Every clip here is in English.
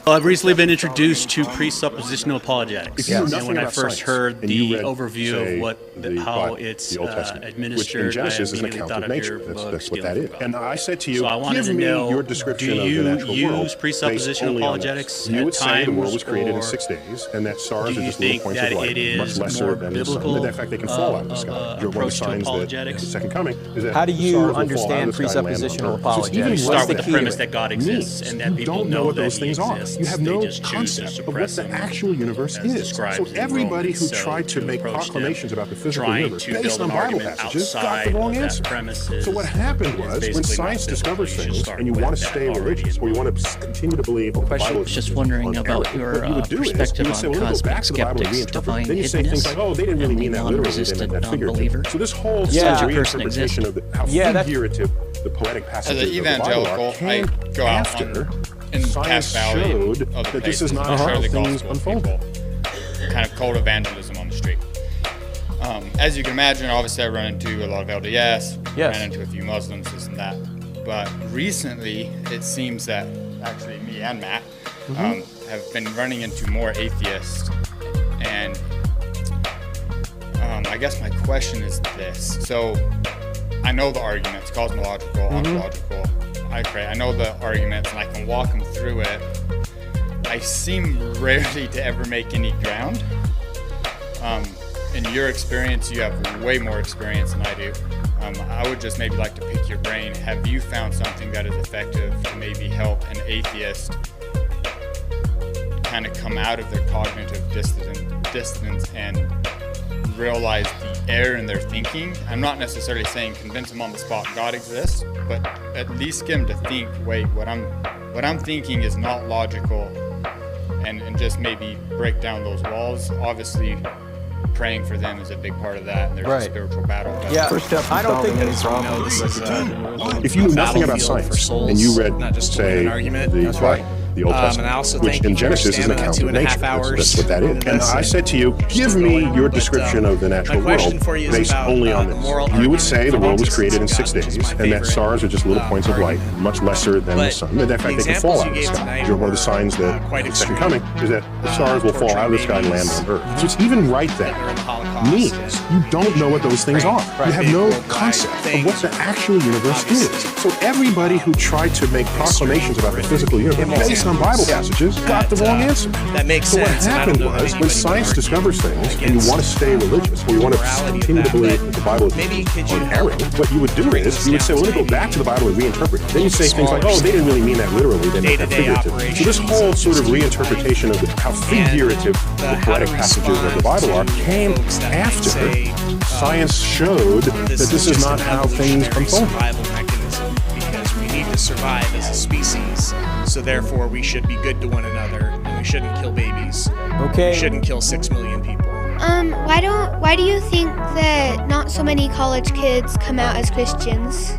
Well, I've recently been introduced to presuppositional apologetics. Yes. And when I first heard the overview of how it's administered, which in Genesis is an account of nature. That's what that is. And I said to you, give me your description of the natural world. Do you use presuppositional apologetics You would at say the world times, was created in or 6 days, and that stars do are you just little think points that of light, it is much lesser more than the sun. biblical In fact, they can fall out of the sky. One of the approach to signs that apologetics? the second coming is that How do the you stars will fall understand out of the sky and land on presuppositional Earth. apologetics? So You it's start even with less the the premise key that God means exists and that you people don't know what that those he things are. exists. You have They no just choose to concept of what suppress the him, actual universe as is. described So in everybody who Romans. tried to make approach them proclamations about the physical trying universe to based build on an Bible argument passages got outside the wrong of that answer. premise So what happened was, when basically science not discovers biblical. You should things start and you with want to that stay already. religious, or you want to continue to believe that the Question Bible was is just wondering on about error, your what you would do is, perspective you would say, on well, let me go back cosmic to the Bible and skeptics, reinterpret it. divine Then you say things like, oh, they didn't really and mean the that literally, they non-resistant meant that figuratively. non-believer. So this whole Does sort such of a person reinterpretation exist? of how figurative the poetic passages As an of the Bible evangelical, are came I go out after in science Cass Valley showed and other that this is places not and how share the things gospel with unfold. people. Kind of cold evangelism on the street. As you can imagine, obviously I run into a lot of LDS, ran into a few Muslims, this and that. But recently, it seems that actually me and Matt have been running into more atheists. And I guess my question is this. So I know the arguments, cosmological, ontological. I know the arguments and I can walk them through it. I seem rarely to ever make any ground. In your experience, you have way more experience than I do. I would just maybe like to pick your brain. Have you found something that is effective to maybe help an atheist kind of come out of their cognitive dissonance and realize the error in their thinking? I'm not necessarily saying convince them on the spot God exists, but at least get them to think, wait, what I'm thinking is not logical, and just maybe break down those walls. Obviously, praying for them is a big part of that, and there's a spiritual battle. Yeah, I don't think it's wrong. If you knew nothing about science and you read, say, the Old Testament, which in Genesis is an account of nature. That's what that is. And I said to you, give me your description of the natural world based only on this. You would say the world was created in 6 days, and that stars are just little points of light, much lesser than the sun. And in fact, they can fall out of the sky. One of the signs that the second coming is that the stars will fall out of the sky and land on Earth. So it's even right there means you don't know what those things are. You have no concept of what the actual universe is. So everybody who tried to make proclamations about the physical universe based on Bible passages got the wrong answer. That makes sense. So what happened was, when science discovers things and you want to stay religious, or you want to continue to believe that the Bible is on error, what you would do is, you would say, well, let me go back to the Bible and reinterpret it. Then you say things like, oh, they didn't really mean that literally, they meant that figuratively. So this whole sort of reinterpretation of how figurative the poetic passages of the Bible are came after science showed that this is not how things unfold. Because we need to survive as a species, so therefore we should be good to one another, and we shouldn't kill babies. Okay. We shouldn't kill 6 million people. Why do you think that not so many college kids come out as Christians?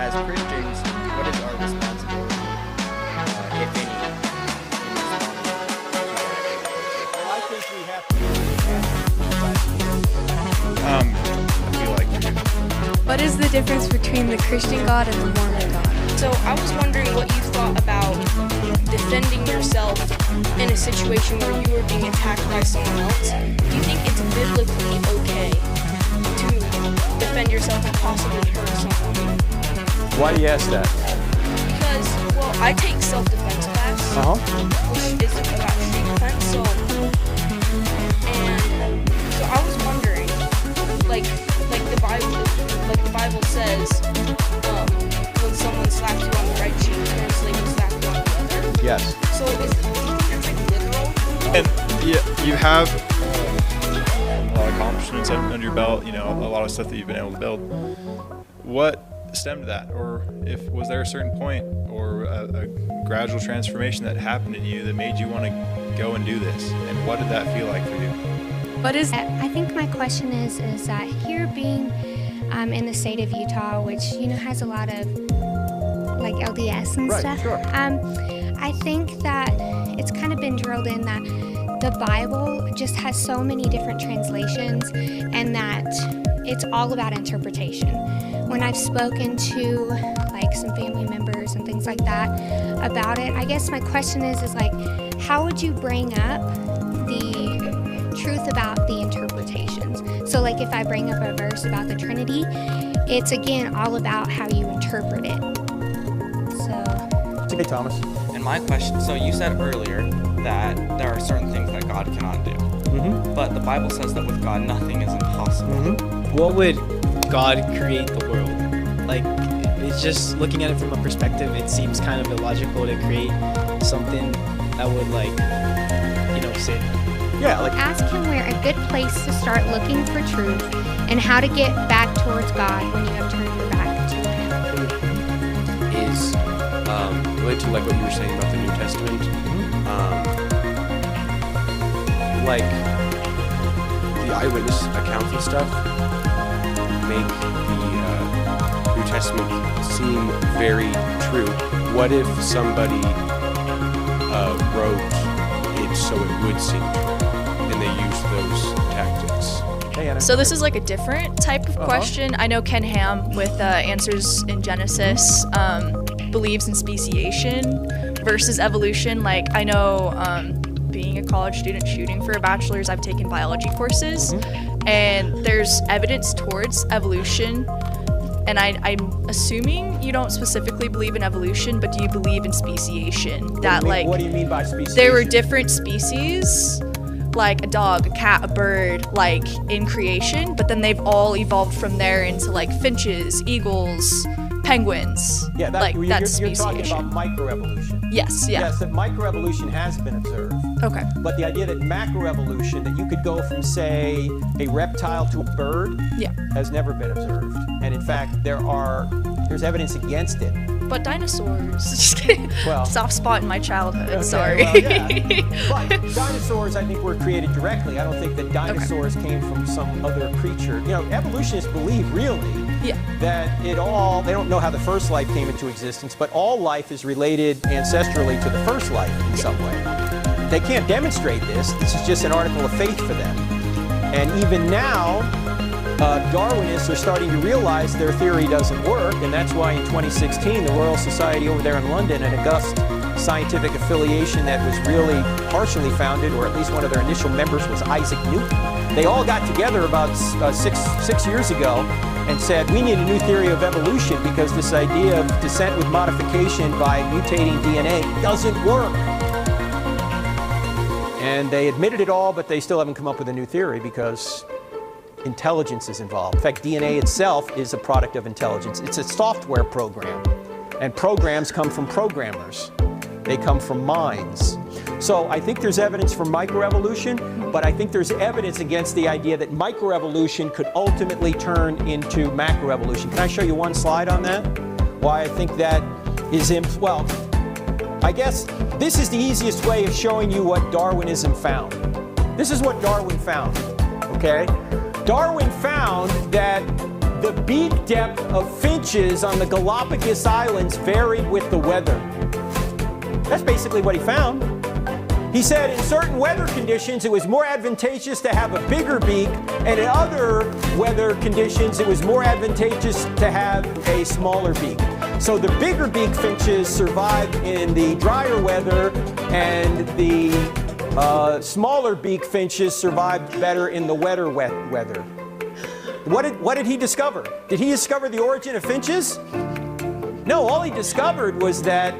As Christians, what is our responsibility, if any, in I think we have I feel like we do. What is the difference between the Christian God and the Mormon God? So I was wondering what you thought about defending yourself in a situation where you were being attacked by someone else. Do you think it's biblically okay to defend yourself and possibly hurt someone? Why do you ask that? Because, well, I take self-defense class, which is about street defense, so I was wondering, like the Bible says, when someone slaps you on the right cheek, turn slave and slap you on the other. Yes. So do you think that's like literal? And you have a lot of accomplishments under your belt, you know, a lot of stuff that you've been able to build. What stemmed that, or was there a certain point or a gradual transformation that happened in you that made you want to go and do this, and what did that feel like for you? I think my question is that here being in the state of Utah, which has a lot of like LDS and stuff, Sure. I think that it's kind of been drilled in that the Bible just has so many different translations and that it's all about interpretation. When I've spoken to like some family members and things like that about it, I guess my question is like, how would you bring up the truth about the interpretations? So like if I bring up a verse about the Trinity, it's again all about how you interpret it. So. Hey, Thomas. And my question, so you said earlier that there are certain things that God cannot do. Mm-hmm. But the Bible says that with God, nothing is impossible. Mm-hmm. What would God create the world? Like, it's just looking at it from a perspective, it seems kind of illogical to create something that would say. Yeah, like ask him where a good place to start looking for truth and how to get back towards God when you have turned your back to him. Is related to like what you were saying about the New Testament. Like the eyewitness accounts and stuff make the New Testament seem very true. What if somebody wrote it so it would seem true, and they used those tactics? So this is like a different type of question. I know Ken Ham with Answers in Genesis believes in speciation versus evolution. Like I know being a college student shooting for a bachelor's, I've taken biology courses, and there's evidence towards evolution. And I'm assuming you don't specifically believe in evolution, but do you believe in speciation? What do you mean by speciation? There were different species, like a dog, a cat, a bird, like in creation, but then they've all evolved from there into like finches, eagles, penguins. Yeah, that's you're talking speciation. about microevolution. Yes, yeah. Yes, that microevolution has been observed. Okay. But the idea that macroevolution, that you could go from, say, a reptile to a bird, has never been observed. And in fact, there's evidence against it. But dinosaurs, just kidding. Well, soft spot in my childhood, okay, sorry. Well, yeah. But dinosaurs, I think, were created directly. I don't think that dinosaurs came from some other creature. Evolutionists believe, really, that they don't know how the first life came into existence, but all life is related ancestrally to the first life in some way. They can't demonstrate this. This is just an article of faith for them. And even now, Darwinists are starting to realize their theory doesn't work, and that's why in 2016, the Royal Society over there in London, an august scientific affiliation that was really partially founded, or at least one of their initial members was Isaac Newton. They all got together about six years ago and said, we need a new theory of evolution because this idea of descent with modification by mutating DNA doesn't work. And they admitted it all, but they still haven't come up with a new theory because intelligence is involved. In fact, DNA itself is a product of intelligence. It's a software program, and programs come from programmers. They come from minds. So I think there's evidence for microevolution, but I think there's evidence against the idea that microevolution could ultimately turn into macroevolution. Can I show you one slide on that? Why I think that is well, I guess this is the easiest way of showing you what Darwinism found. This is what Darwin found, okay? Darwin found that the beak depth of finches on the Galapagos Islands varied with the weather. That's basically what he found. He said in certain weather conditions it was more advantageous to have a bigger beak, and in other weather conditions it was more advantageous to have a smaller beak. So the bigger beak finches survived in the drier weather, and the smaller beak finches survived better in the wetter weather. What did he discover? Did he discover the origin of finches? No, all he discovered was that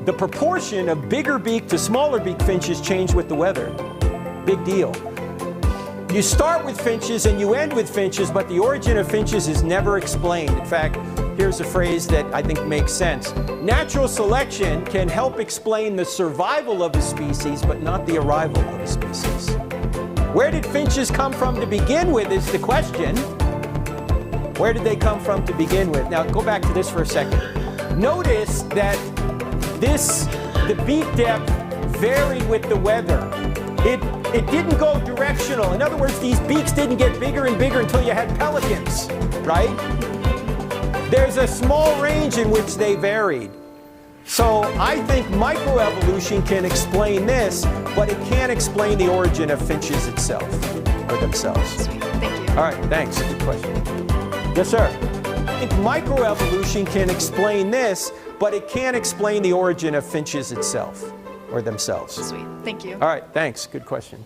the proportion of bigger beak to smaller beak finches changed with the weather. Big deal. You start with finches and you end with finches, but the origin of finches is never explained. In fact, here's a phrase that I think makes sense. Natural selection can help explain the survival of a species, but not the arrival of a species. Where did finches come from to begin with is the question. Where did they come from to begin with? Now, go back to this for a second. Notice that the beak depth varied with the weather. It didn't go directional. In other words, these beaks didn't get bigger and bigger until you had pelicans, right? There's a small range in which they varied. So I think microevolution can explain this, but it can't explain the origin of finches itself, or themselves. Sweet. Thank you. All right, thanks. Good question. Yes, sir. I think microevolution can explain this, but it can't explain the origin of finches itself, or themselves. Sweet. Thank you. All right, thanks. Good question.